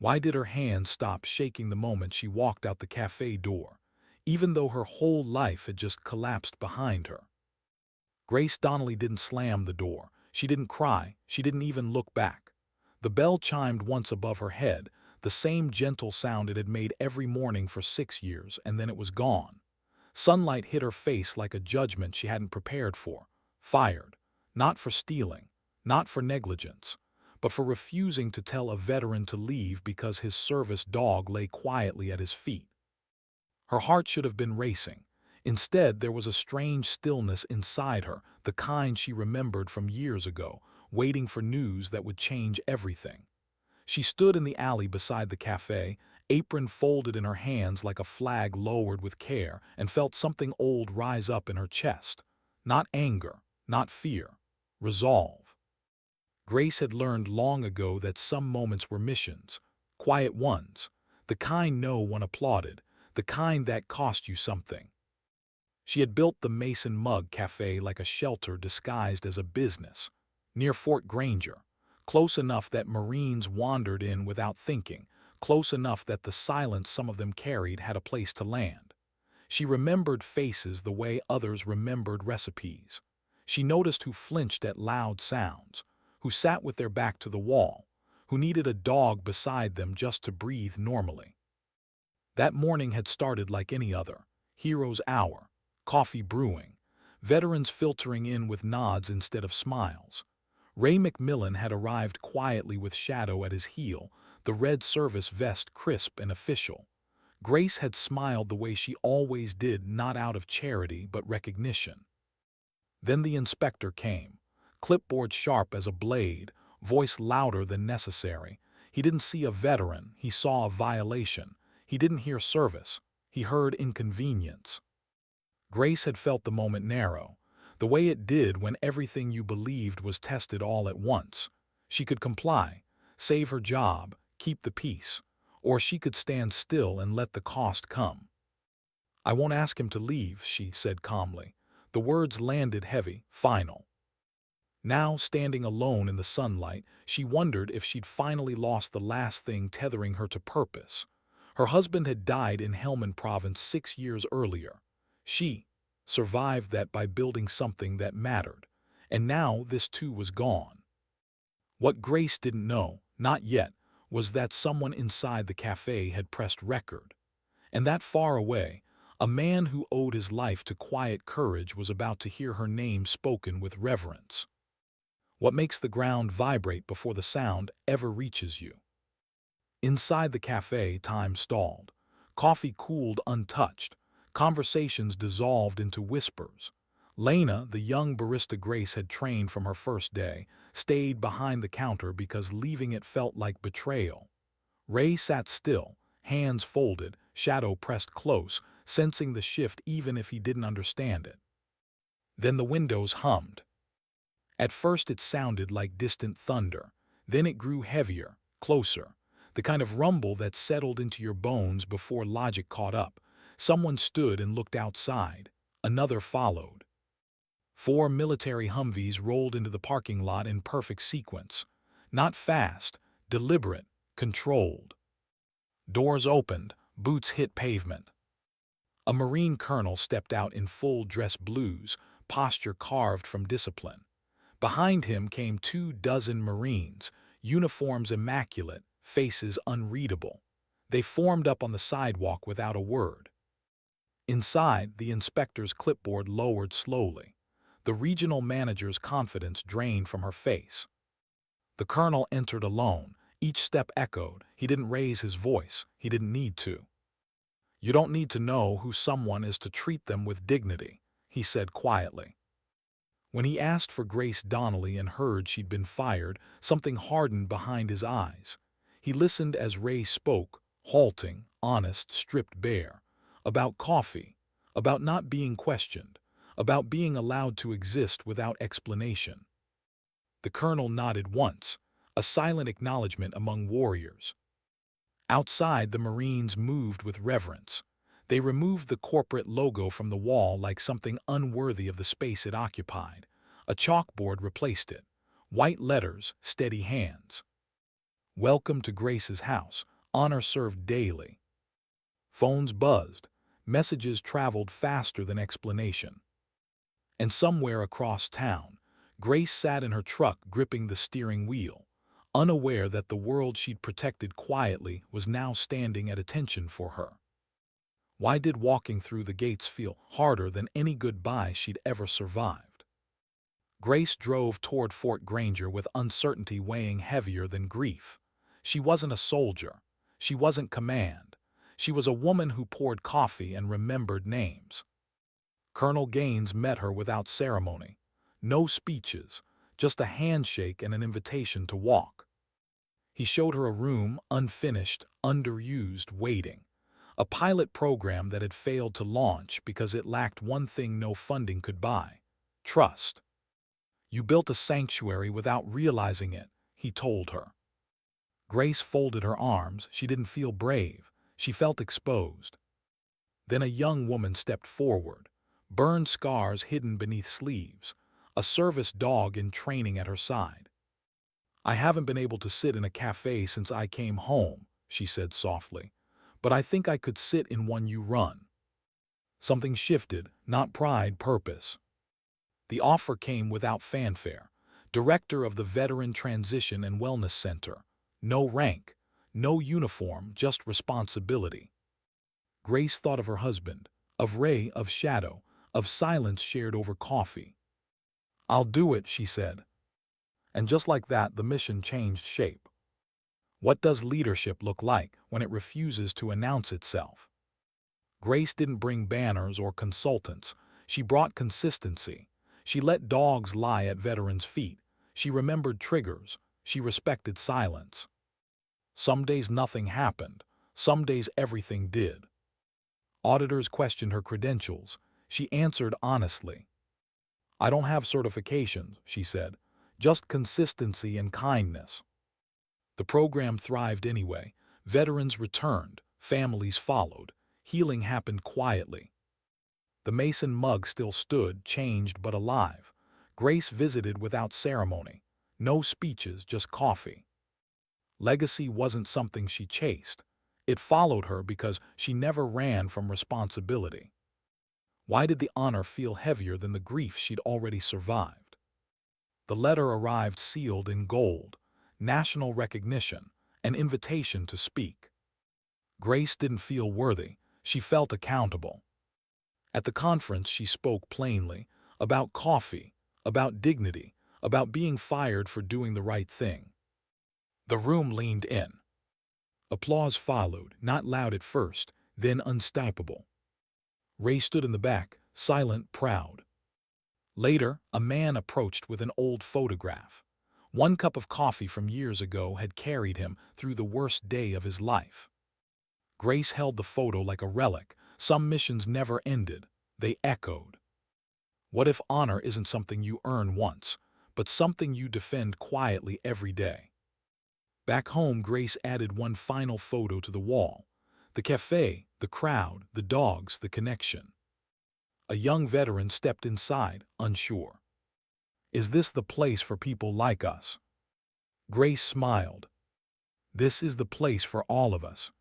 Why did her hand stop shaking the moment she walked out the cafe door, even though her whole life had just collapsed behind her? Grace Donnelly didn't slam the door. She didn't cry. She didn't even look back. The bell chimed once above her head, the same gentle sound it had made every morning for 6 years, and then it was gone. Sunlight hit her face like a judgment she hadn't prepared for. Fired. Not for stealing. Not for negligence. But for refusing to tell a veteran to leave because his service dog lay quietly at his feet. Her heart should have been racing. Instead, there was a strange stillness inside her, the kind she remembered from years ago, waiting for news that would change everything. She stood in the alley beside the cafe, apron folded in her hands like a flag lowered with care, and felt something old rise up in her chest. Not anger, not fear. Resolve. Grace had learned long ago that some moments were missions, quiet ones, the kind no one applauded, the kind that cost you something. She had built the Mason Mug Cafe like a shelter disguised as a business, near Fort Granger, close enough that Marines wandered in without thinking, close enough that the silence some of them carried had a place to land. She remembered faces the way others remembered recipes. She noticed who flinched at loud sounds, who sat with their back to the wall, who needed a dog beside them just to breathe normally. That morning had started like any other. Hero's hour, coffee brewing, veterans filtering in with nods instead of smiles. Ray McMillan had arrived quietly with Shadow at his heel, the red service vest crisp and official. Grace had smiled the way she always did, not out of charity but recognition. Then the inspector came, clipboard sharp as a blade, voice louder than necessary. He didn't see a veteran, he saw a violation. He didn't hear service, he heard inconvenience. Grace had felt the moment narrow, the way it did when everything you believed was tested all at once. She could comply, save her job, keep the peace, or she could stand still and let the cost come. "I won't ask him to leave," she said calmly. The words landed heavy, final. Now, standing alone in the sunlight, she wondered if she'd finally lost the last thing tethering her to purpose. Her husband had died in Helmand Province 6 years earlier. She survived that by building something that mattered, and now this too was gone. What Grace didn't know, not yet, was that someone inside the cafe had pressed record. And that far away, a man who owed his life to quiet courage was about to hear her name spoken with reverence. What makes the ground vibrate before the sound ever reaches you? Inside the cafe, time stalled. Coffee cooled untouched. Conversations dissolved into whispers. Lena, the young barista Grace had trained from her first day, stayed behind the counter because leaving it felt like betrayal. Ray sat still, hands folded, Shadow pressed close, sensing the shift even if he didn't understand it. Then the windows hummed. At first it sounded like distant thunder. Then it grew heavier, closer. The kind of rumble that settled into your bones before logic caught up. Someone stood and looked outside. Another followed. 4 military Humvees rolled into the parking lot in perfect sequence. Not fast, deliberate, controlled. Doors opened, boots hit pavement. A Marine colonel stepped out in full dress blues, posture carved from discipline. Behind him came 24 Marines, uniforms immaculate, faces unreadable. They formed up on the sidewalk without a word. Inside, the inspector's clipboard lowered slowly. The regional manager's confidence drained from her face. The colonel entered alone. Each step echoed. He didn't raise his voice. He didn't need to. "You don't need to know who someone is to treat them with dignity," he said quietly. When he asked for Grace Donnelly and heard she'd been fired, something hardened behind his eyes. He listened as Ray spoke, halting, honest, stripped bare. About coffee, about not being questioned, about being allowed to exist without explanation. The colonel nodded once, a silent acknowledgement among warriors. Outside, the Marines moved with reverence. They removed the corporate logo from the wall like something unworthy of the space it occupied. A chalkboard replaced it. White letters, steady hands. Welcome to Grace's house. Honor served daily. Phones buzzed. Messages traveled faster than explanation. And somewhere across town, Grace sat in her truck gripping the steering wheel, unaware that the world she'd protected quietly was now standing at attention for her. Why did walking through the gates feel harder than any goodbye she'd ever survived? Grace drove toward Fort Granger with uncertainty weighing heavier than grief. She wasn't a soldier. She wasn't command. She was a woman who poured coffee and remembered names. Colonel Gaines met her without ceremony. No speeches, just a handshake and an invitation to walk. He showed her a room, unfinished, underused, waiting. A pilot program that had failed to launch because it lacked one thing no funding could buy: trust. You built a sanctuary without realizing it, he told her. Grace folded her arms. She didn't feel brave. She felt exposed. Then a young woman stepped forward, burned scars hidden beneath sleeves, a service dog in training at her side. "I haven't been able to sit in a cafe since I came home," she said softly, "but I think I could sit in one you run." Something shifted, not pride, purpose. The offer came without fanfare. Director of the Veteran Transition and Wellness Center. No rank, no uniform, just responsibility. Grace thought of her husband, of Ray, of shadow, of silence shared over coffee. "I'll do it," she said. And just like that, the mission changed shape. What does leadership look like when it refuses to announce itself? Grace didn't bring banners or consultants. She brought consistency. She let dogs lie at veterans' feet. She remembered triggers. She respected silence. Some days nothing happened. Some days everything did. Auditors questioned her credentials. She answered honestly. "I don't have certifications," she said, "just consistency and kindness." The program thrived anyway. Veterans returned. Families followed. Healing happened quietly. The Mason mug still stood, changed but alive. Grace visited without ceremony. No speeches, just coffee. Legacy wasn't something she chased. It followed her because she never ran from responsibility. Why did the honor feel heavier than the grief she'd already survived? The letter arrived sealed in gold. National recognition, an invitation to speak. Grace didn't feel worthy. She felt accountable. At the conference, she spoke plainly about coffee, about dignity, about being fired for doing the right thing. The room leaned in. Applause followed, not loud at first, then unstoppable. Ray stood in the back, silent, proud. Later, a man approached with an old photograph. One cup of coffee from years ago had carried him through the worst day of his life. Grace held the photo like a relic. Some missions never ended. They echoed. What if honor isn't something you earn once, but something you defend quietly every day? Back home, Grace added one final photo to the wall. The cafe, the crowd, the dogs, the connection. A young veteran stepped inside, unsure. "Is this the place for people like us?" Grace smiled. "This is the place for all of us."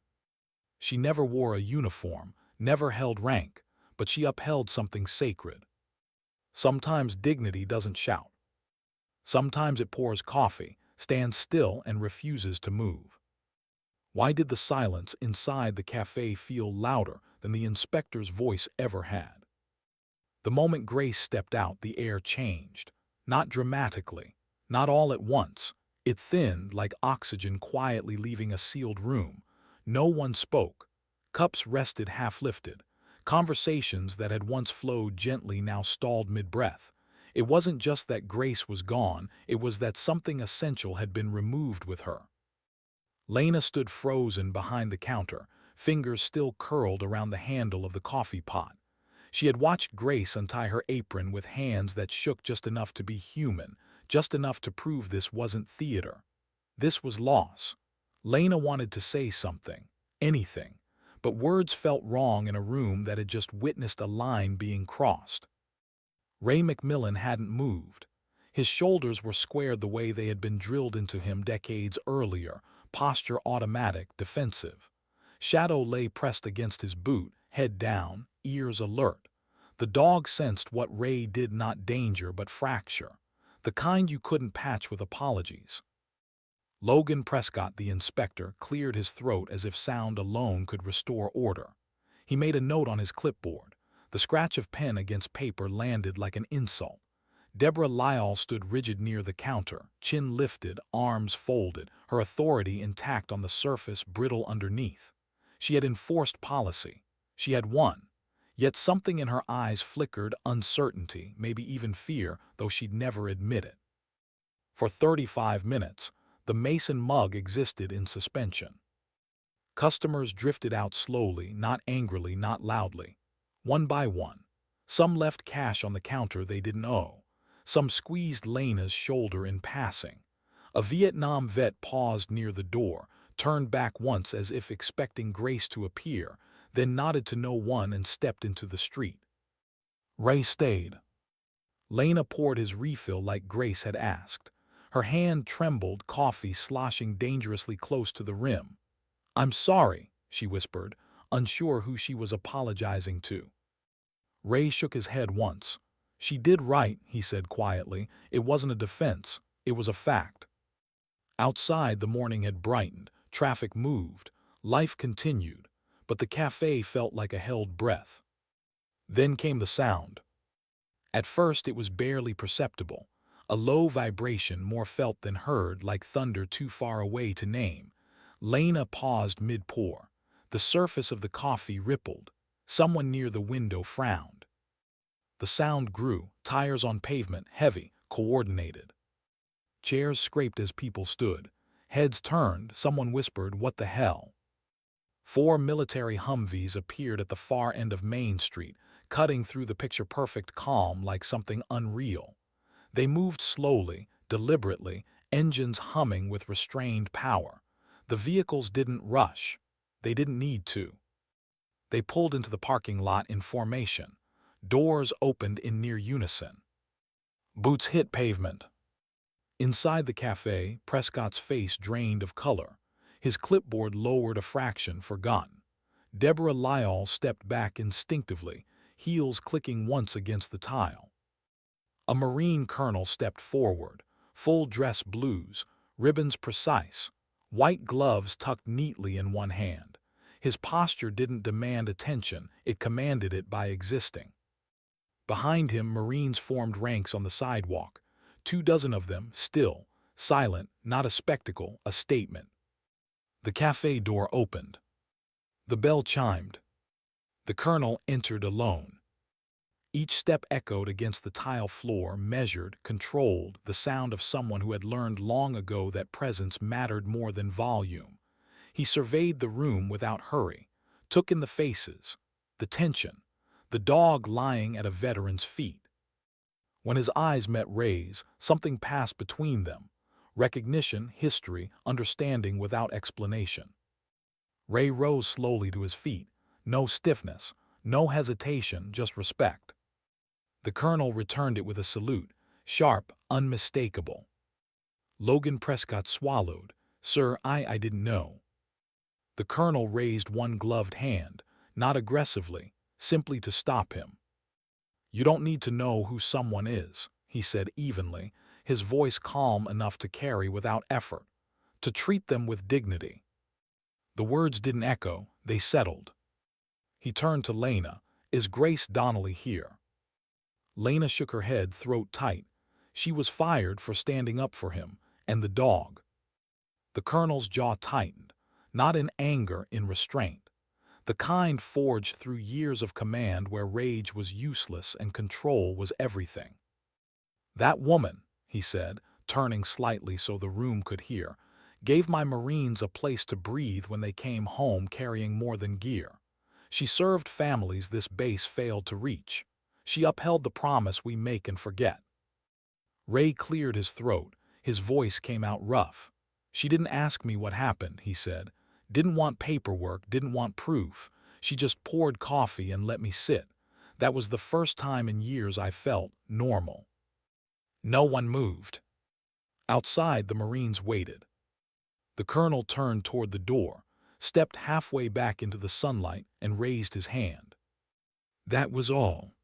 She never wore a uniform, never held rank, but she upheld something sacred. Sometimes dignity doesn't shout. Sometimes it pours coffee, stands still, and refuses to move. Why did the silence inside the cafe feel louder than the inspector's voice ever had? The moment Grace stepped out, the air changed. Not dramatically, not all at once. It thinned like oxygen quietly leaving a sealed room. No one spoke. Cups rested half-lifted. Conversations that had once flowed gently now stalled mid-breath. It wasn't just that Grace was gone, it was that something essential had been removed with her. Lena stood frozen behind the counter, fingers still curled around the handle of the coffee pot. She had watched Grace untie her apron with hands that shook just enough to be human, just enough to prove this wasn't theater. This was loss. Lena wanted to say something, anything, but words felt wrong in a room that had just witnessed a line being crossed. Ray McMillan hadn't moved. His shoulders were squared the way they had been drilled into him decades earlier, posture automatic, defensive. Shadow lay pressed against his boot, head down, ears alert. The dog sensed what Ray did, not danger but fracture, the kind you couldn't patch with apologies. Logan Prescott, the inspector, cleared his throat as if sound alone could restore order. He made a note on his clipboard. The scratch of pen against paper landed like an insult. Deborah Lyall stood rigid near the counter, chin lifted, arms folded, her authority intact on the surface, brittle underneath. She had enforced policy. She had won. Yet something in her eyes flickered, uncertainty, maybe even fear, though she'd never admit it. For 35 minutes, the Mason mug existed in suspension. Customers drifted out slowly, not angrily, not loudly. One by one. Some left cash on the counter they didn't owe. Some squeezed Lena's shoulder in passing. A Vietnam vet paused near the door, turned back once as if expecting Grace to appear, then nodded to no one and stepped into the street. Ray stayed. Lena poured his refill like Grace had asked. Her hand trembled, coffee sloshing dangerously close to the rim. "I'm sorry," she whispered, unsure who she was apologizing to. Ray shook his head once. "She did right," he said quietly. "It wasn't a defense. It was a fact." Outside, the morning had brightened, traffic moved, life continued, but the cafe felt like a held breath. Then came the sound. At first it was barely perceptible, a low vibration more felt than heard, like thunder too far away to name. Lena paused mid-pour. The surface of the coffee rippled. Someone near the window frowned. The sound grew, tires on pavement, heavy, coordinated. Chairs scraped as people stood. Heads turned, someone whispered, "What the hell?" 4 military Humvees appeared at the far end of Main Street, cutting through the picture-perfect calm like something unreal. They moved slowly, deliberately, engines humming with restrained power. The vehicles didn't rush. They didn't need to. They pulled into the parking lot in formation. Doors opened in near unison. Boots hit pavement. Inside the cafe, Prescott's face drained of color. His clipboard lowered a fraction, forgotten. Deborah Lyall stepped back instinctively, heels clicking once against the tile. A Marine colonel stepped forward, full dress blues, ribbons precise, white gloves tucked neatly in one hand. His posture didn't demand attention, it commanded it by existing. Behind him, Marines formed ranks on the sidewalk. 24 of them, still, silent, not a spectacle, a statement. The cafe door opened. The bell chimed. The colonel entered alone. Each step echoed against the tile floor, measured, controlled, the sound of someone who had learned long ago that presence mattered more than volume. He surveyed the room without hurry, took in the faces, the tension, the dog lying at a veteran's feet. When his eyes met Ray's, something passed between them. Recognition, history, understanding without explanation. Ray rose slowly to his feet. No stiffness, no hesitation, just respect. The colonel returned it with a salute, sharp, unmistakable. Logan Prescott swallowed. "Sir, I didn't know." The colonel raised one gloved hand, not aggressively, simply to stop him. "You don't need to know who someone is," he said evenly, his voice calm enough to carry without effort. "To treat them with dignity." The words didn't echo, they settled. He turned to Lena. "Is Grace Donnelly here?" Lena shook her head, throat tight. She was fired for standing up for him, and the dog. The colonel's jaw tightened, not in anger, in restraint. The kind forged through years of command where rage was useless and control was everything. "That woman," he said, turning slightly so the room could hear, "gave my Marines a place to breathe when they came home carrying more than gear. She served families this base failed to reach. She upheld the promise we make and forget." Ray cleared his throat. His voice came out rough. "She didn't ask me what happened," he said. "Didn't want paperwork, didn't want proof. She just poured coffee and let me sit. That was the first time in years I felt normal." No one moved. Outside, the Marines waited. The colonel turned toward the door, stepped halfway back into the sunlight, and raised his hand. That was all.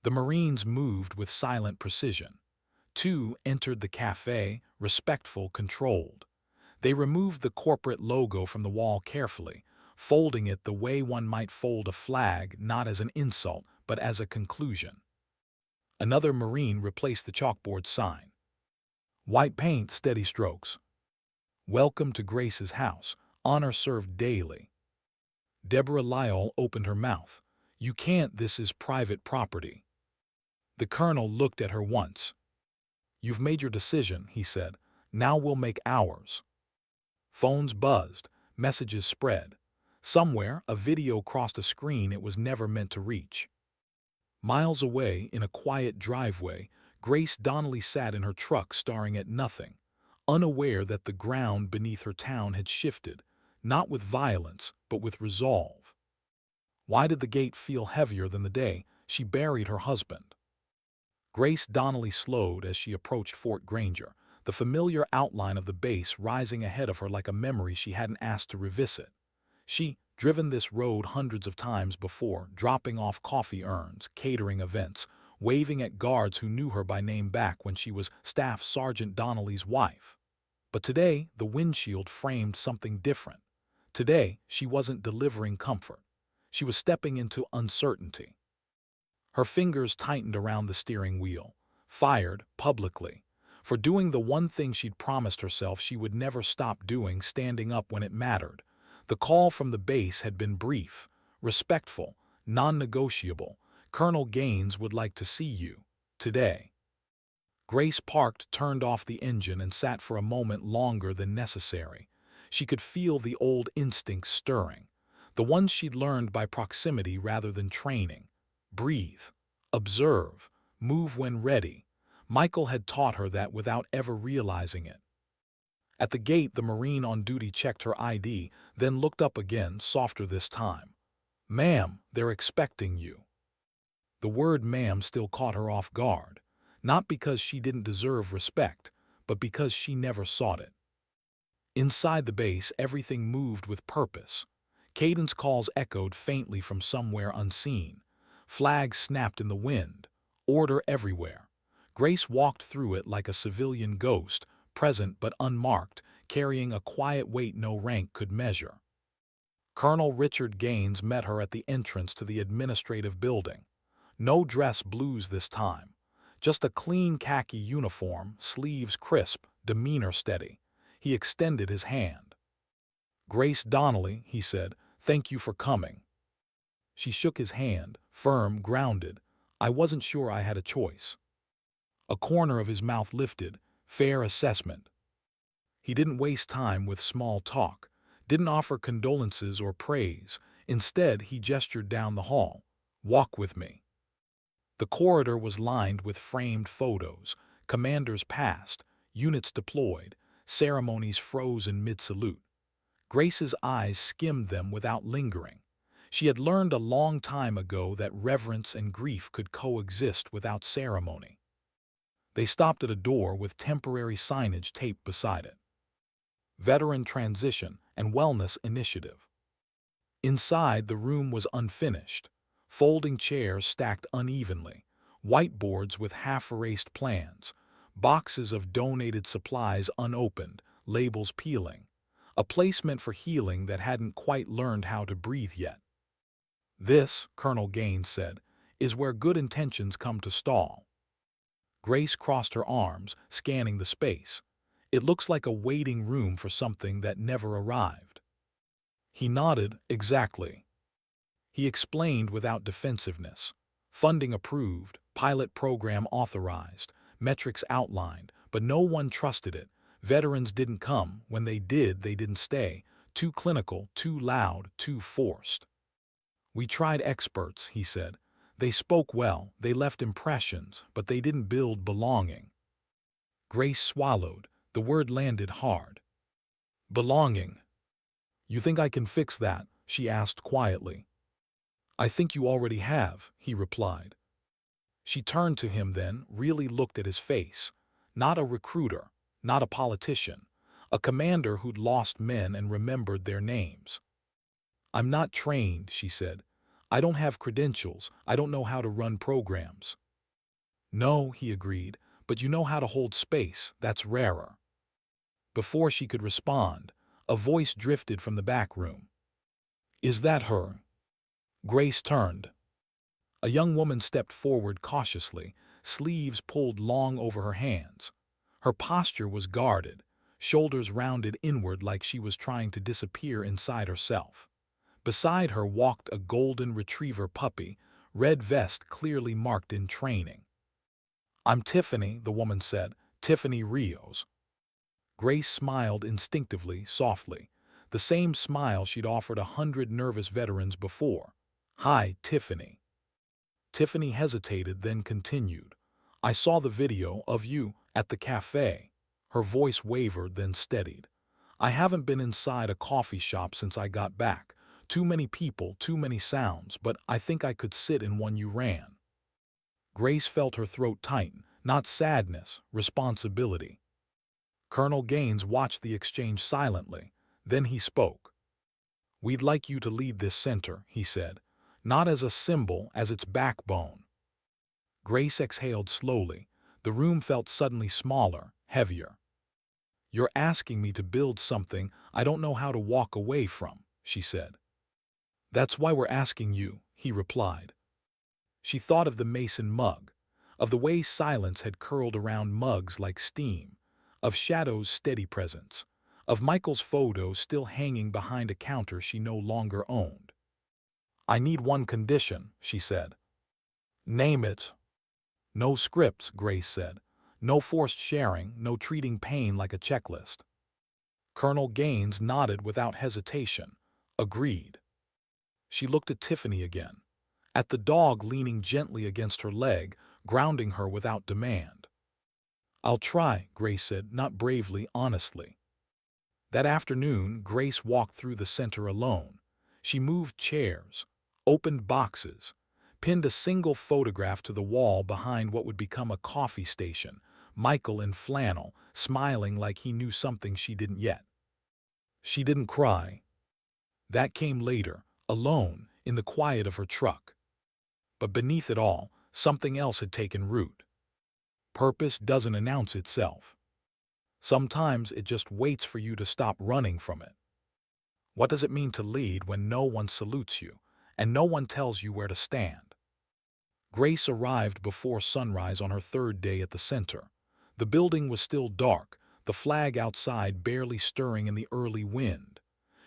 The Marines moved with silent precision. Two entered the cafe, respectful, controlled. They removed the corporate logo from the wall carefully, folding it the way one might fold a flag, not as an insult, but as a conclusion. Another Marine replaced the chalkboard sign. White paint, steady strokes. Welcome to Grace's house. Honor served daily. Deborah Lyall opened her mouth. You can't, this is private property. The colonel looked at her once. You've made your decision, he said. Now we'll make ours. Phones buzzed, messages spread. Somewhere, a video crossed a screen it was never meant to reach. Miles away, in a quiet driveway, Grace Donnelly sat in her truck staring at nothing, unaware that the ground beneath her town had shifted, not with violence, but with resolve. Why did the gate feel heavier than the day she buried her husband? Grace Donnelly slowed as she approached Fort Granger, the familiar outline of the base rising ahead of her like a memory she hadn't asked to revisit. She'd driven this road hundreds of times before, dropping off coffee urns, catering events, waving at guards who knew her by name back when she was Staff Sergeant Donnelly's wife. But today, the windshield framed something different. Today, she wasn't delivering comfort. She was stepping into uncertainty. Her fingers tightened around the steering wheel, fired publicly, for doing the one thing she'd promised herself she would never stop doing, standing up when it mattered. The call from the base had been brief, respectful, non-negotiable. Colonel Gaines would like to see you today. Grace parked, turned off the engine, and sat for a moment longer than necessary. She could feel the old instincts stirring, the ones she'd learned by proximity rather than training. Breathe, observe, move when ready. Michael had taught her that without ever realizing it. At the gate, the Marine on duty checked her ID, then looked up again, softer this time. Ma'am, they're expecting you. The word ma'am still caught her off guard, not because she didn't deserve respect, but because she never sought it. Inside the base, everything moved with purpose. Cadence calls echoed faintly from somewhere unseen. Flags snapped in the wind. Order everywhere. Grace walked through it like a civilian ghost, present but unmarked, carrying a quiet weight no rank could measure. Colonel Richard Gaines met her at the entrance to the administrative building. No dress blues this time. Just a clean khaki uniform, sleeves crisp, demeanor steady. He extended his hand. Grace Donnelly, he said, thank you for coming. She shook his hand, firm, grounded. I wasn't sure I had a choice. A corner of his mouth lifted, fair assessment. He didn't waste time with small talk, didn't offer condolences or praise. Instead, he gestured down the hall. Walk with me. The corridor was lined with framed photos, commanders passed, units deployed, ceremonies frozen mid-salute. Grace's eyes skimmed them without lingering. She had learned a long time ago that reverence and grief could coexist without ceremony. They stopped at a door with temporary signage taped beside it. Veteran Transition and Wellness Initiative. Inside, the room was unfinished. Folding chairs stacked unevenly, whiteboards with half-erased plans, boxes of donated supplies unopened, labels peeling. A placement for healing that hadn't quite learned how to breathe yet. This, Colonel Gaines said, is where good intentions come to stall. Grace crossed her arms, scanning the space. It looks like a waiting room for something that never arrived. He nodded, exactly. He explained without defensiveness. Funding approved, pilot program authorized, metrics outlined, but no one trusted it. Veterans didn't come. When they didn't stay. Too clinical, too loud, too forced. We tried experts, he said. They spoke well, they left impressions, but they didn't build belonging. Grace swallowed. The word landed hard. Belonging. You think I can fix that? She asked quietly. I think you already have, he replied. She turned to him then, really looked at his face. Not a recruiter, not a politician. a commander who'd lost men and remembered their names. "I'm not trained," she said. "I don't have credentials. I don't know how to run programs." "No," he agreed, "but you know how to hold space. That's rarer." Before she could respond, a voice drifted from the back room. "Is that her?" Grace turned. A young woman stepped forward cautiously, sleeves pulled long over her hands. Her posture was guarded, shoulders rounded inward like she was trying to disappear inside herself. Beside her walked a golden retriever puppy, red vest clearly marked in training. "I'm Tiffany," the woman said, "Tiffany Rios." Grace smiled instinctively, softly, the same smile she'd offered 100 nervous veterans before. "Hi, Tiffany." Tiffany hesitated, then continued. "I saw the video of you at the cafe." Her voice wavered, then steadied. "I haven't been inside a coffee shop since I got back. Too many people, too many sounds, but I think I could sit in one you ran." Grace felt her throat tighten, not sadness, responsibility. Colonel Gaines watched the exchange silently. Then he spoke. "We'd like you to lead this center," he said, "not as a symbol, as its backbone." Grace exhaled slowly. The room felt suddenly smaller, heavier. "You're asking me to build something I don't know how to walk away from," she said. "That's why we're asking you," he replied. She thought of the Mason mug, of the way silence had curled around mugs like steam, of Shadow's steady presence, of Michael's photo still hanging behind a counter she no longer owned. "I need one condition," she said. "Name it." "No scripts," Grace said. "No forced sharing, no treating pain like a checklist." Colonel Gaines nodded without hesitation. Agreed. She looked at Tiffany again, at the dog leaning gently against her leg, grounding her without demand. "I'll try," Grace said, not bravely, honestly. That afternoon, Grace walked through the center alone. She moved chairs, opened boxes, pinned a single photograph to the wall behind what would become a coffee station, Michael in flannel, smiling like he knew something she didn't yet. She didn't cry. That came later, alone, in the quiet of her truck. But beneath it all, something else had taken root. Purpose doesn't announce itself. Sometimes it just waits for you to stop running from it. What does it mean to lead when no one salutes you, and no one tells you where to stand? Grace arrived before sunrise on her third day at the center. The building was still dark, the flag outside barely stirring in the early wind.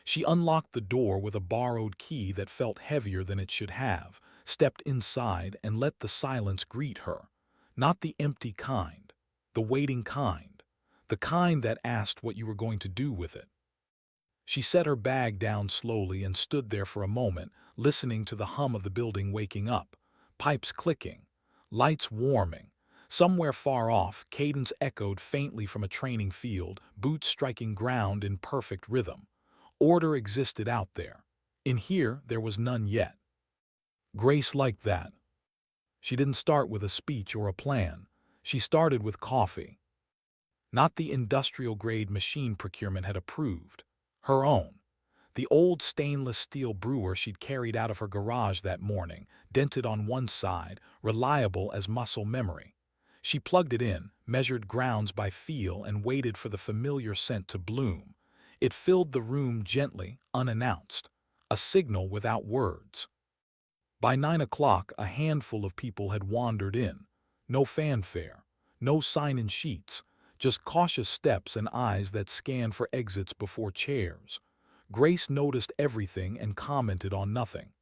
She unlocked the door with a borrowed key that felt heavier than it should have, stepped inside and let the silence greet her. Not the empty kind, the waiting kind, the kind that asked what you were going to do with it. She set her bag down slowly and stood there for a moment, listening to the hum of the building waking up, pipes clicking, lights warming. Somewhere far off, cadence echoed faintly from a training field, boots striking ground in perfect rhythm. Order existed out there. In here, there was none yet. Grace liked that. She didn't start with a speech or a plan. She started with coffee. Not the industrial-grade machine procurement had approved. Her own. The old stainless steel brewer she'd carried out of her garage that morning, dented on one side, reliable as muscle memory. She plugged it in, measured grounds by feel, and waited for the familiar scent to bloom. It filled the room gently, unannounced. A signal without words. By 9 o'clock, a handful of people had wandered in. No fanfare, no sign-in sheets, just cautious steps and eyes that scanned for exits before chairs. Grace noticed everything and commented on nothing.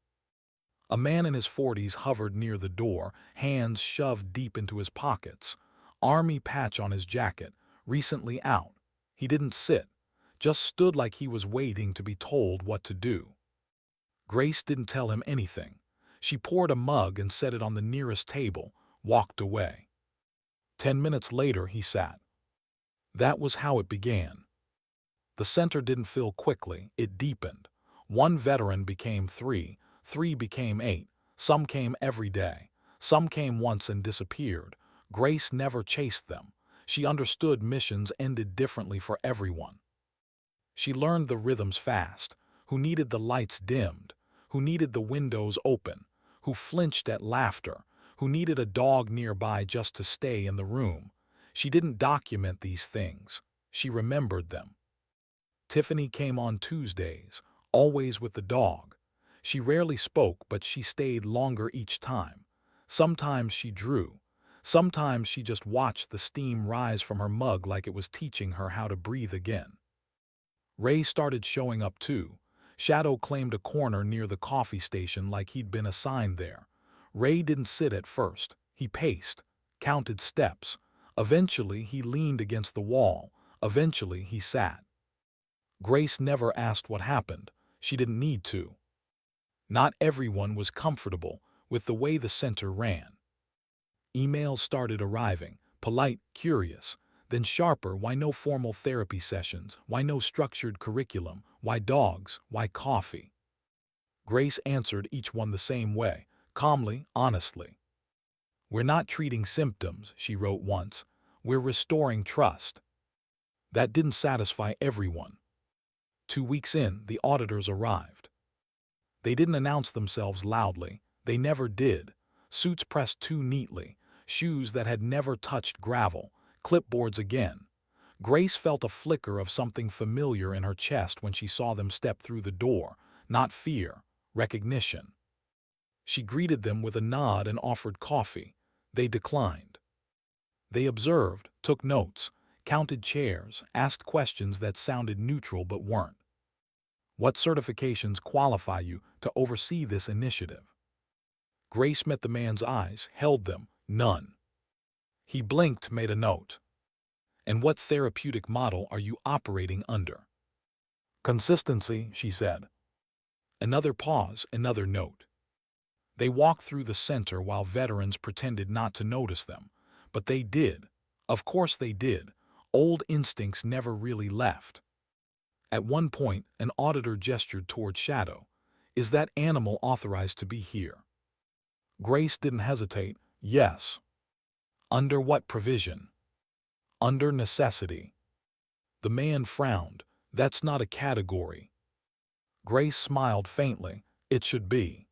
A man in his 40s hovered near the door, hands shoved deep into his pockets. Army patch on his jacket, recently out. He didn't sit, just stood like he was waiting to be told what to do. Grace didn't tell him anything. She poured a mug and set it on the nearest table, walked away. 10 minutes later, he sat. That was how it began. The center didn't fill quickly, it deepened. One veteran became three, three became eight, some came every day, some came once and disappeared. Grace never chased them. She understood missions ended differently for everyone. She learned the rhythms fast, who needed the lights dimmed, who needed the windows open, who flinched at laughter, who needed a dog nearby just to stay in the room. She didn't document these things. She remembered them. Tiffany came on Tuesdays, always with the dog. She rarely spoke, but she stayed longer each time. Sometimes she drew. Sometimes she just watched the steam rise from her mug like it was teaching her how to breathe again. Ray started showing up too. Shadow claimed a corner near the coffee station like he'd been assigned there. Ray didn't sit at first. He paced, counted steps. Eventually, he leaned against the wall. Eventually, he sat. Grace never asked what happened. She didn't need to. Not everyone was comfortable with the way the center ran. Emails started arriving, polite, curious, then sharper. Why no formal therapy sessions? Why no structured curriculum? Why dogs? Why coffee? Grace answered each one the same way, calmly, honestly. "We're not treating symptoms," she wrote once. "We're restoring trust." That didn't satisfy everyone. 2 weeks in, the auditors arrived. They didn't announce themselves loudly. They never did. Suits pressed too neatly, shoes that had never touched gravel, clipboards again. Grace felt a flicker of something familiar in her chest when she saw them step through the door. Not fear, recognition. She greeted them with a nod and offered coffee. They declined. They observed, took notes, counted chairs, asked questions that sounded neutral but weren't. "What certifications qualify you to oversee this initiative?" Grace met the man's eyes, held them. "None." He blinked, made a note. "And what therapeutic model are you operating under?" "Consistency," she said. Another pause, another note. They walked through the center while veterans pretended not to notice them. But they did. Of course they did. Old instincts never really left. At one point, an auditor gestured toward Shadow. "Is that animal authorized to be here?" Grace didn't hesitate. "Yes." "Under what provision?" "Under necessity." The man frowned. "That's not a category." Grace smiled faintly. "It should be."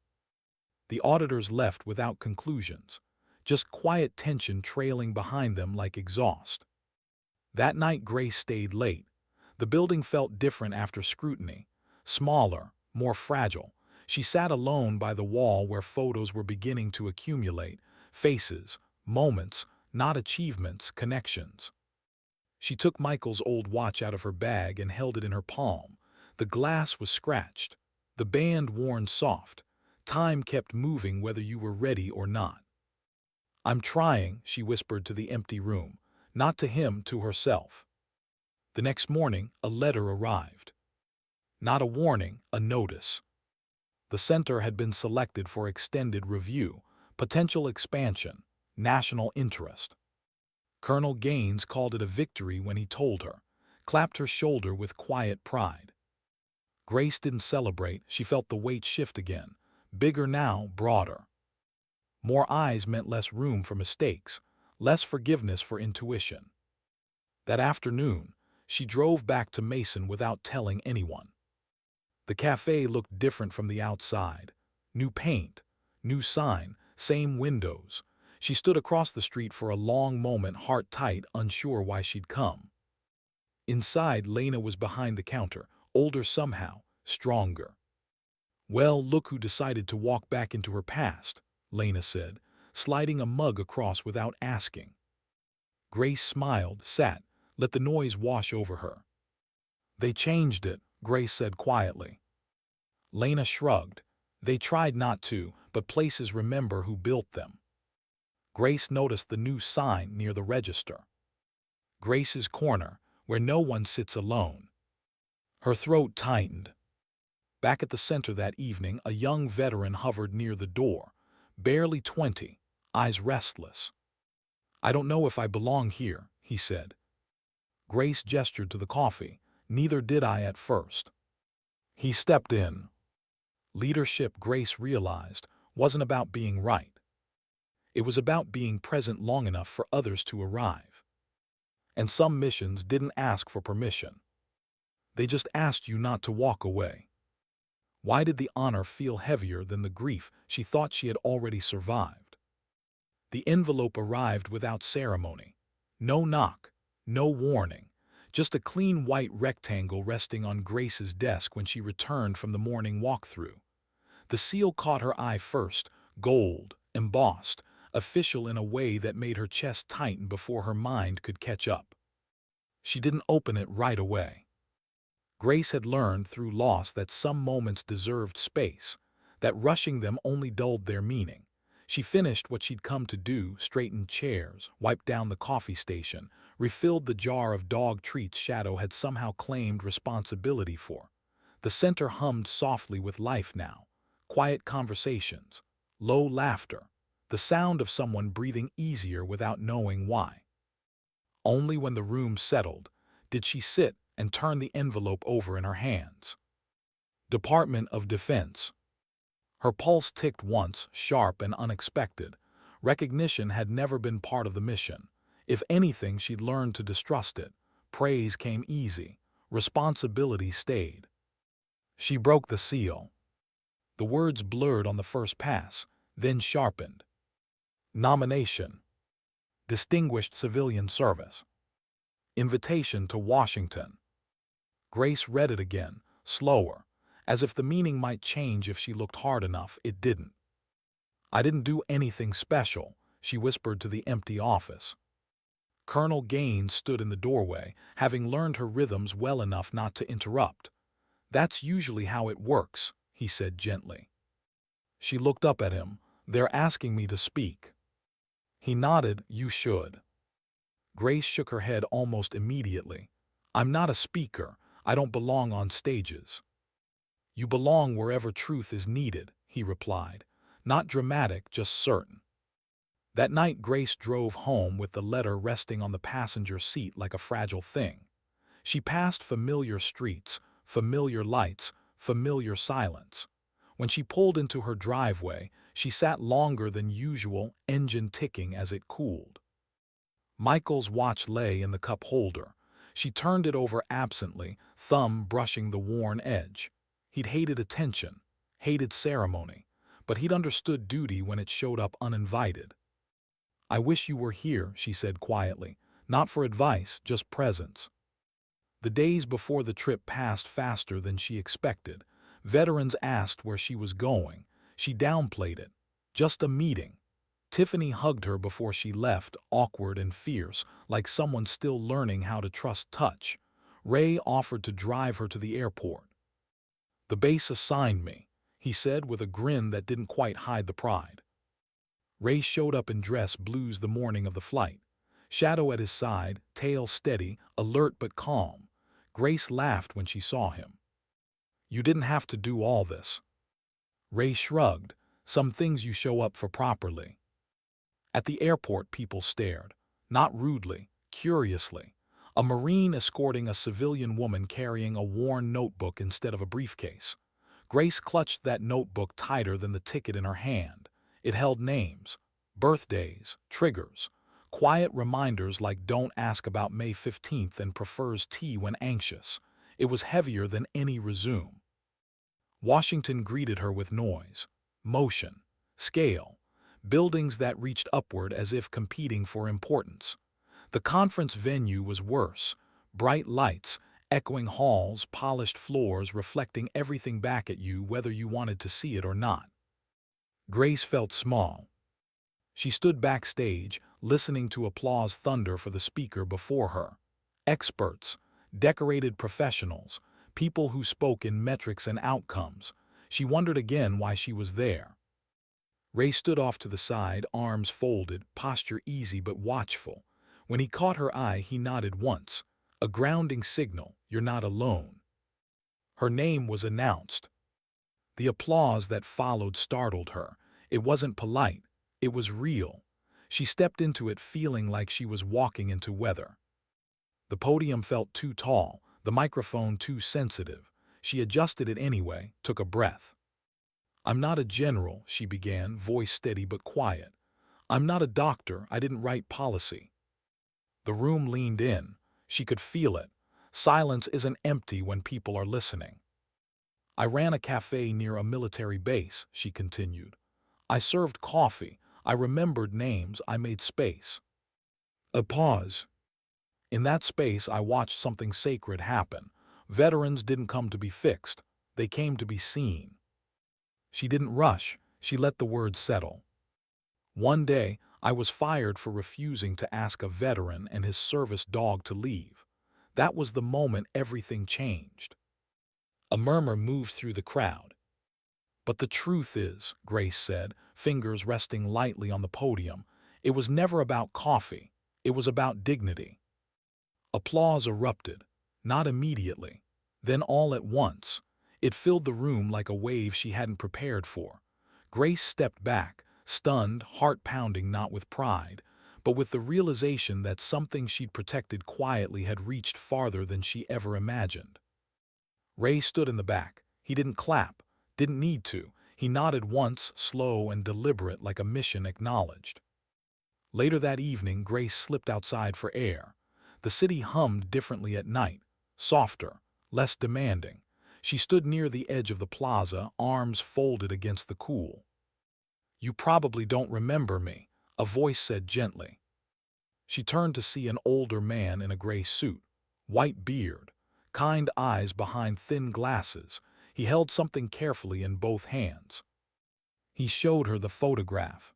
The auditors left without conclusions, just quiet tension trailing behind them like exhaust. That night Grace stayed late. The building felt different after scrutiny, smaller, more fragile. She sat alone by the wall where photos were beginning to accumulate, faces, moments, not achievements, connections. She took Michael's old watch out of her bag and held it in her palm. The glass was scratched, the band worn soft. Time kept moving whether you were ready or not. "I'm trying," she whispered to the empty room, not to him, to herself. The next morning, a letter arrived. Not a warning, a notice. The center had been selected for extended review, potential expansion, national interest. Colonel Gaines called it a victory when he told her, clapped her shoulder with quiet pride. Grace didn't celebrate. She felt the weight shift again, bigger now, broader. More eyes meant less room for mistakes, less forgiveness for intuition. That afternoon, she drove back to Mason without telling anyone. The cafe looked different from the outside. New paint, new sign, same windows. She stood across the street for a long moment, heart tight, unsure why she'd come. Inside, Lena was behind the counter, older somehow, stronger. "Well, look who decided to walk back into her past," Lena said, sliding a mug across without asking. Grace smiled, sat, let the noise wash over her. "They changed it," Grace said quietly. Lena shrugged. "They tried not to, but places remember who built them." Grace noticed the new sign near the register. "Grace's Corner, where no one sits alone." Her throat tightened. Back at the center that evening, a young veteran hovered near the door, barely 20, eyes restless. "I don't know if I belong here," he said. Grace gestured to the coffee. "Neither did I at first." He stepped in. Leadership, Grace realized, wasn't about being right. It was about being present long enough for others to arrive. And some missions didn't ask for permission. They just asked you not to walk away." Why did the honor feel heavier than the grief she thought she had already survived? The envelope arrived without ceremony. No knock, no warning, just a clean white rectangle resting on Grace's desk when she returned from the morning walkthrough. The seal caught her eye first, gold, embossed, official in a way that made her chest tighten before her mind could catch up. She didn't open it right away. Grace had learned through loss that some moments deserved space, that rushing them only dulled their meaning. She finished what she'd come to do, straightened chairs, wiped down the coffee station, refilled the jar of dog treats Shadow had somehow claimed responsibility for. The center hummed softly with life now. Quiet conversations, low laughter, the sound of someone breathing easier without knowing why. Only when the room settled did she sit and turn the envelope over in her hands. Department of Defense. Her pulse ticked once, sharp and unexpected. Recognition had never been part of the mission. If anything, she'd learned to distrust it. Praise came easy. Responsibility stayed. She broke the seal. The words blurred on the first pass, then sharpened. Nomination. Distinguished Civilian Service. Invitation to Washington. Grace read it again, slower, as if the meaning might change if she looked hard enough. It didn't. "I didn't do anything special," she whispered to the empty office. Colonel Gaines stood in the doorway, having learned her rhythms well enough not to interrupt. "That's usually how it works," he said gently. She looked up at him. "They're asking me to speak." He nodded. "You should." Grace shook her head almost immediately. "I'm not a speaker. I don't belong on stages." "You belong wherever truth is needed," he replied. "Not dramatic, just certain." That night Grace drove home with the letter resting on the passenger seat like a fragile thing. She passed familiar streets, familiar lights, familiar silence. When she pulled into her driveway, she sat longer than usual, engine ticking as it cooled. Michael's watch lay in the cup holder. She turned it over absently, thumb brushing the worn edge. He'd hated attention, hated ceremony, but he'd understood duty when it showed up uninvited. "I wish you were here," she said quietly. "Not for advice, just presence." The days before the trip passed faster than she expected. Veterans asked where she was going. She downplayed it. Just a meeting. Tiffany hugged her before she left, awkward and fierce, like someone still learning how to trust touch. Ray offered to drive her to the airport. "The base assigned me," he said with a grin that didn't quite hide the pride. Ray showed up in dress blues the morning of the flight. Shadow at his side, tail steady, alert but calm. Grace laughed when she saw him. "You didn't have to do all this." Ray shrugged. "Some things you show up for properly." At the airport, people stared. Not rudely, curiously. A Marine escorting a civilian woman carrying a worn notebook instead of a briefcase. Grace clutched that notebook tighter than the ticket in her hand. It held names, birthdays, triggers, quiet reminders like "don't ask about May 15th and prefers tea when anxious." It was heavier than any resume. Washington greeted her with noise, motion, scale, buildings that reached upward as if competing for importance. The conference venue was worse. Bright lights, echoing halls, polished floors reflecting everything back at you whether you wanted to see it or not. Grace felt small. She stood backstage, listening to applause thunder for the speaker before her. Experts, decorated professionals, people who spoke in metrics and outcomes. She wondered again why she was there. Ray stood off to the side, arms folded, posture easy but watchful. When he caught her eye, he nodded once. A grounding signal, "You're not alone." Her name was announced. The applause that followed startled her. It wasn't polite. It was real. She stepped into it feeling like she was walking into weather. The podium felt too tall, the microphone too sensitive. She adjusted it anyway, took a breath. "I'm not a general," she began, voice steady but quiet. "I'm not a doctor. I didn't write policy." The room leaned in. She could feel it. Silence isn't empty when people are listening. I ran a cafe near a military base, she continued. I served coffee. I remembered names. I made space. A pause. In that space, I watched something sacred happen. Veterans didn't come to be fixed. They came to be seen. She didn't rush. She let the words settle. One day, I was fired for refusing to ask a veteran and his service dog to leave. That was the moment everything changed. A murmur moved through the crowd. But the truth is, Grace said, fingers resting lightly on the podium, it was never about coffee. It was about dignity. Applause erupted, not immediately, then all at once. It filled the room like a wave she hadn't prepared for. Grace stepped back, stunned, heart pounding not with pride, but with the realization that something she'd protected quietly had reached farther than she ever imagined. Ray stood in the back. He didn't clap, didn't need to. He nodded once, slow and deliberate, like a mission acknowledged. Later that evening, Grace slipped outside for air. The city hummed differently at night, softer, less demanding. She stood near the edge of the plaza, arms folded against the cool. "You probably don't remember me," a voice said gently. She turned to see an older man in a gray suit, white beard, kind eyes behind thin glasses. He held something carefully in both hands. He showed her the photograph.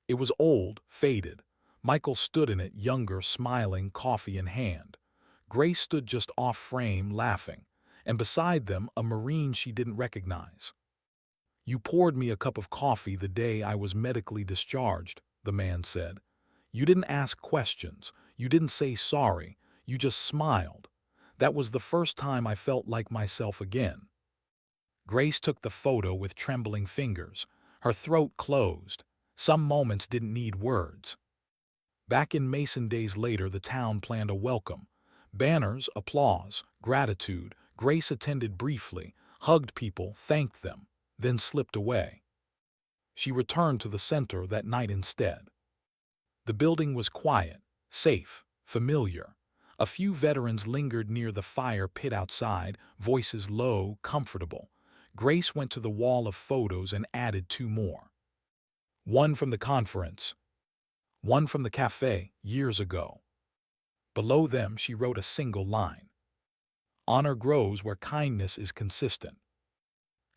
It was old, faded. Michael stood in it, younger, smiling, coffee in hand. Grace stood just off frame, laughing, and beside them a Marine she didn't recognize. "You poured me a cup of coffee the day I was medically discharged," the man said. "You didn't ask questions. You didn't say sorry. You just smiled. That was the first time I felt like myself again." Grace took the photo with trembling fingers. Her throat closed. Some moments didn't need words. Back in Mason days later, the town planned a welcome. Banners, applause, gratitude. Grace attended briefly, hugged people, thanked them, then slipped away. She returned to the center that night instead. The building was quiet, safe, familiar. A few veterans lingered near the fire pit outside, voices low, comfortable. Grace went to the wall of photos and added two more. One from the conference, one from the cafe years ago. Below them, she wrote a single line. "Honor grows where kindness is consistent."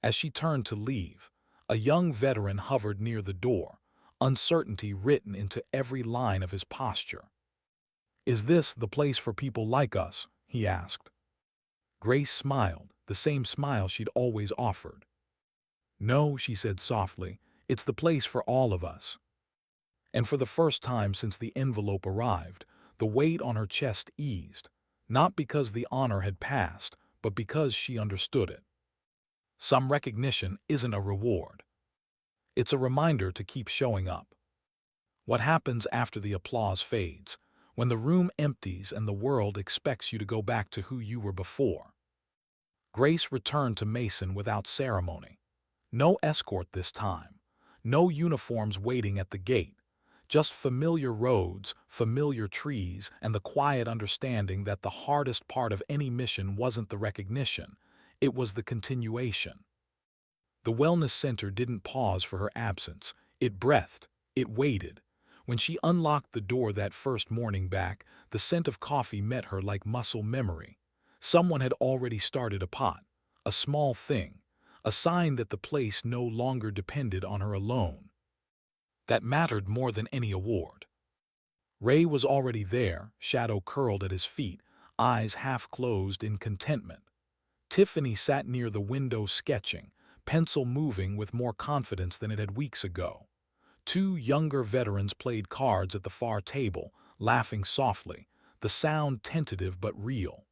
As she turned to leave, a young veteran hovered near the door, uncertainty written into every line of his posture. "Is this the place for people like us?" he asked. Grace smiled, the same smile she'd always offered. "No," she said softly, "it's the place for all of us." And for the first time since the envelope arrived, the weight on her chest eased, not because the honor had passed, but because she understood it. Some recognition isn't a reward. It's a reminder to keep showing up. What happens after the applause fades, when the room empties and the world expects you to go back to who you were before? Grace returned to Mason without ceremony. No escort this time. No uniforms waiting at the gate. Just familiar roads, familiar trees, and the quiet understanding that the hardest part of any mission wasn't the recognition, it was the continuation. The wellness center didn't pause for her absence. It breathed. It waited. When she unlocked the door that first morning back, the scent of coffee met her like muscle memory. Someone had already started a pot. A small thing. A sign that the place no longer depended on her alone. That mattered more than any award. Ray was already there, shadow curled at his feet, eyes half closed in contentment. Tiffany sat near the window sketching, pencil moving with more confidence than it had weeks ago. Two younger veterans played cards at the far table, laughing softly, the sound tentative but real.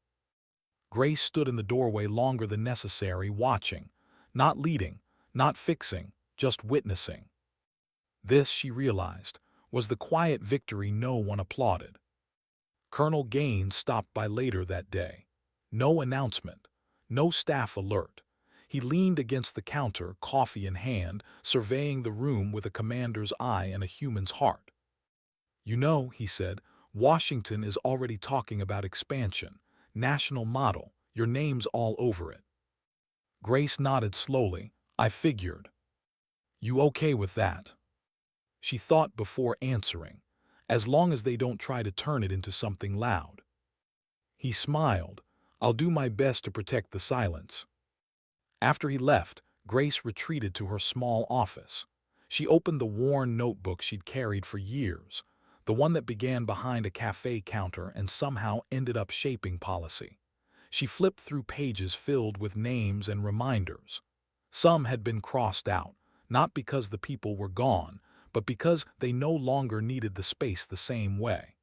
Grace stood in the doorway longer than necessary, watching, not leading, not fixing, just witnessing. This, she realized, was the quiet victory no one applauded. Colonel Gaines stopped by later that day. No announcement, no staff alert. He leaned against the counter, coffee in hand, surveying the room with a commander's eye and a human's heart. "You know," he said, "Washington is already talking about expansion. national motto, your name's all over it. Grace nodded slowly. I figured. You okay with that? She thought before answering, as long as they don't try to turn it into something loud. He smiled. I'll do my best to protect the silence. After he left, Grace retreated to her small office. She opened the worn notebook she'd carried for years, the one that began behind a cafe counter and somehow ended up shaping policy. She flipped through pages filled with names and reminders. Some had been crossed out, not because the people were gone, but because they no longer needed the space the same way.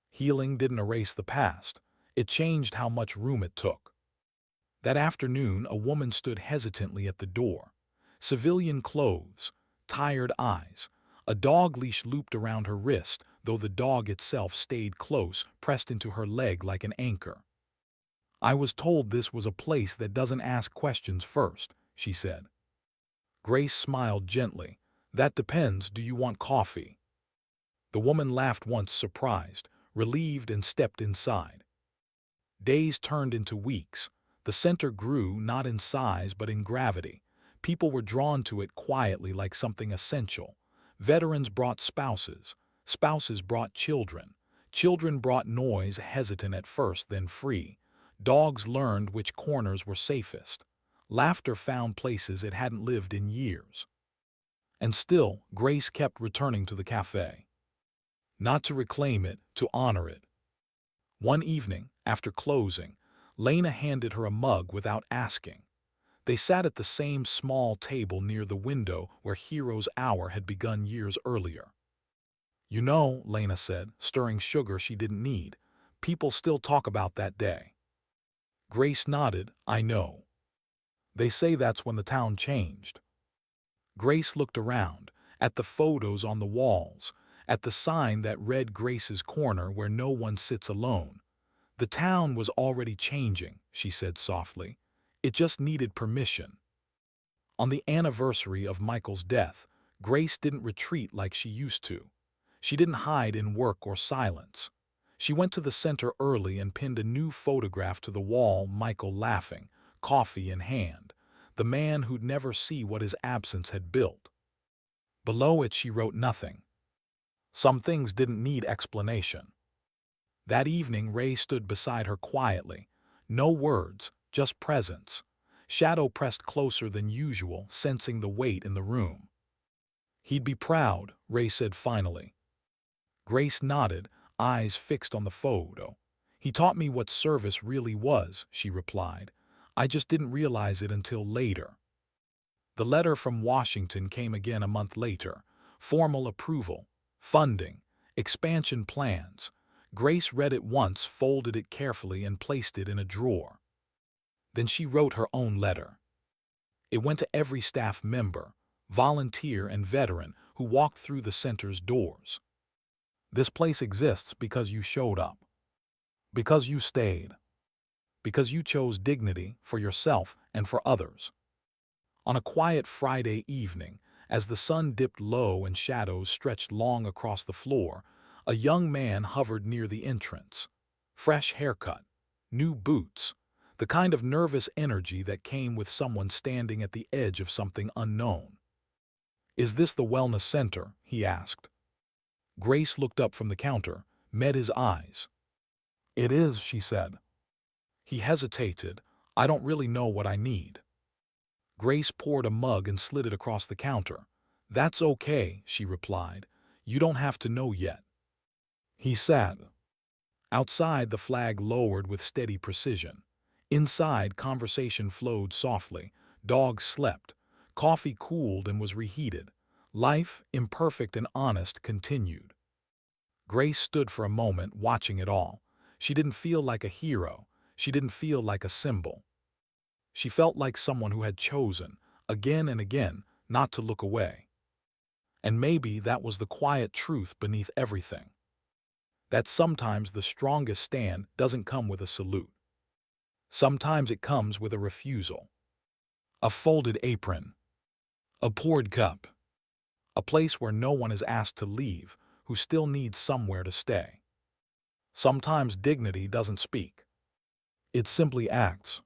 Healing didn't erase the past. It changed how much room it took. That afternoon, a woman stood hesitantly at the door. Civilian clothes, tired eyes, a dog leash looped around her wrist, though the dog itself stayed close, pressed into her leg like an anchor. I was told this was a place that doesn't ask questions first, she said. Grace smiled gently. That depends. Do you want coffee? The woman laughed once, surprised, relieved, and stepped inside. Days turned into weeks. The center grew not in size but in gravity. People were drawn to it quietly like something essential. Veterans brought spouses. Spouses brought children. Children brought noise, hesitant at first, then free. Dogs learned which corners were safest. Laughter found places it hadn't lived in years. And still, Grace kept returning to the cafe. Not to reclaim it, to honor it. One evening, after closing, Lena handed her a mug without asking. They sat at the same small table near the window where Hero's Hour had begun years earlier. You know, Lena said, stirring sugar she didn't need, people still talk about that day. Grace nodded. I know. They say that's when the town changed. Grace looked around, at the photos on the walls, at the sign that read Grace's Corner where no one sits alone. The town was already changing, she said softly. It just needed permission. On the anniversary of Michael's death, Grace didn't retreat like she used to. She didn't hide in work or silence. She went to the center early and pinned a new photograph to the wall, Michael laughing, coffee in hand, the man who'd never see what his absence had built. Below it she wrote nothing. Some things didn't need explanation. That evening Ray stood beside her quietly. No words, just presence. Shadow pressed closer than usual, sensing the weight in the room. He'd be proud, Ray said finally. Grace nodded, eyes fixed on the photo. He taught me what service really was, she replied. I just didn't realize it until later. The letter from Washington came again a month later. Formal approval, funding, expansion plans. Grace read it once, folded it carefully, and placed it in a drawer. Then she wrote her own letter. It went to every staff member, volunteer and veteran who walked through the center's doors. This place exists because you showed up, because you stayed, because you chose dignity for yourself and for others. On a quiet Friday evening, as the sun dipped low and shadows stretched long across the floor, a young man hovered near the entrance. Fresh haircut, new boots, the kind of nervous energy that came with someone standing at the edge of something unknown. Is this the wellness center? He asked. Grace looked up from the counter, met his eyes. It is, she said. He hesitated. I don't really know what I need. Grace poured a mug and slid it across the counter. That's okay, she replied. You don't have to know yet. He sat. Outside, the flag lowered with steady precision. Inside, conversation flowed softly. Dogs slept. Coffee cooled and was reheated. Life, imperfect and honest, continued. Grace stood for a moment, watching it all. She didn't feel like a hero. She didn't feel like a symbol. She felt like someone who had chosen, again and again, not to look away. And maybe that was the quiet truth beneath everything. That sometimes the strongest stand doesn't come with a salute. Sometimes it comes with a refusal. A folded apron. A poured cup. A place where no one is asked to leave, who still needs somewhere to stay. Sometimes dignity doesn't speak. It simply acts.